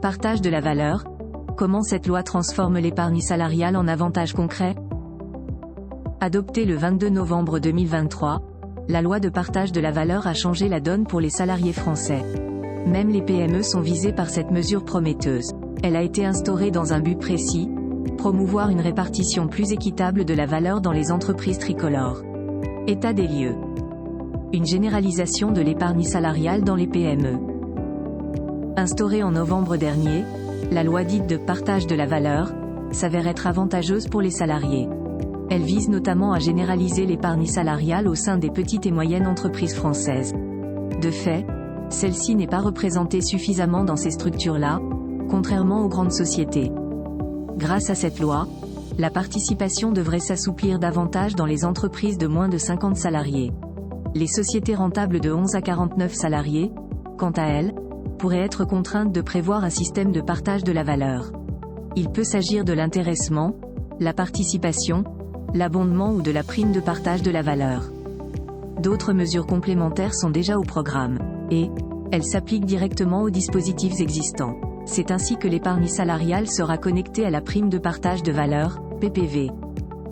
Partage de la valeur. Comment cette loi transforme l'épargne salariale en avantages concrets? Adoptée le 22 novembre 2023, la loi de partage de la valeur a changé la donne pour les salariés français. Même les PME sont visées par cette mesure prometteuse. Elle a été instaurée dans un but précis, promouvoir une répartition plus équitable de la valeur dans les entreprises tricolores. État des lieux. Une généralisation de l'épargne salariale dans les PME. Instaurée en novembre dernier, la loi dite de partage de la valeur s'avère être avantageuse pour les salariés. Elle vise notamment à généraliser l'épargne salariale au sein des petites et moyennes entreprises françaises. De fait, celle-ci n'est pas représentée suffisamment dans ces structures-là, contrairement aux grandes sociétés. Grâce à cette loi, la participation devrait s'assouplir davantage dans les entreprises de moins de 50 salariés. Les sociétés rentables de 11 à 49 salariés, quant à elles, pourraient être contraintes de prévoir un système de partage de la valeur. Il peut s'agir de l'intéressement, la participation, l'abondement ou de la prime de partage de la valeur. D'autres mesures complémentaires sont déjà au programme, et elles s'appliquent directement aux dispositifs existants. C'est ainsi que l'épargne salariale sera connectée à la prime de partage de valeur, PPV.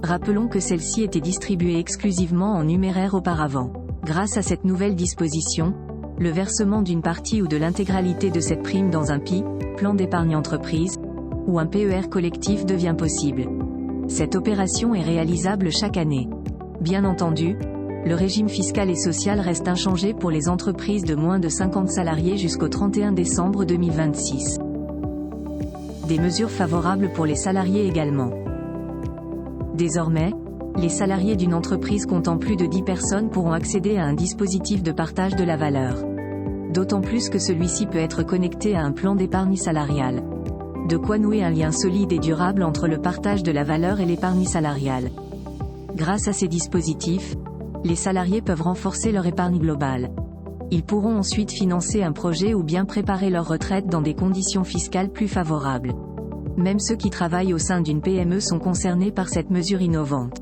Rappelons que celle-ci était distribuée exclusivement en numéraire auparavant. Grâce à cette nouvelle disposition, le versement d'une partie ou de l'intégralité de cette prime dans un PI, plan d'épargne entreprise, ou un PER collectif devient possible. Cette opération est réalisable chaque année. Bien entendu, le régime fiscal et social reste inchangé pour les entreprises de moins de 50 salariés jusqu'au 31 décembre 2026. Des mesures favorables pour les salariés également. Désormais, les salariés d'une entreprise comptant plus de 10 personnes pourront accéder à un dispositif de partage de la valeur. D'autant plus que celui-ci peut être connecté à un plan d'épargne salariale. De quoi nouer un lien solide et durable entre le partage de la valeur et l'épargne salariale. Grâce à ces dispositifs, les salariés peuvent renforcer leur épargne globale. Ils pourront ensuite financer un projet ou bien préparer leur retraite dans des conditions fiscales plus favorables. Même ceux qui travaillent au sein d'une PME sont concernés par cette mesure innovante.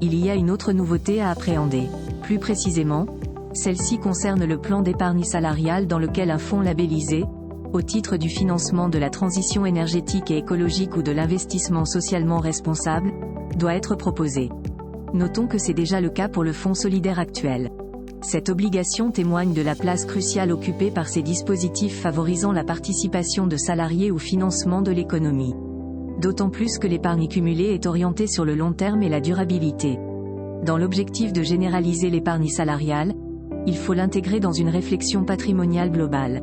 Il y a une autre nouveauté à appréhender. Plus précisément, celle-ci concerne le plan d'épargne salariale dans lequel un fonds labellisé, au titre du financement de la transition énergétique et écologique ou de l'investissement socialement responsable, doit être proposé. Notons que c'est déjà le cas pour le fonds solidaire actuel. Cette obligation témoigne de la place cruciale occupée par ces dispositifs favorisant la participation de salariés au financement de l'économie. D'autant plus que l'épargne cumulée est orientée sur le long terme et la durabilité. Dans l'objectif de généraliser l'épargne salariale, il faut l'intégrer dans une réflexion patrimoniale globale.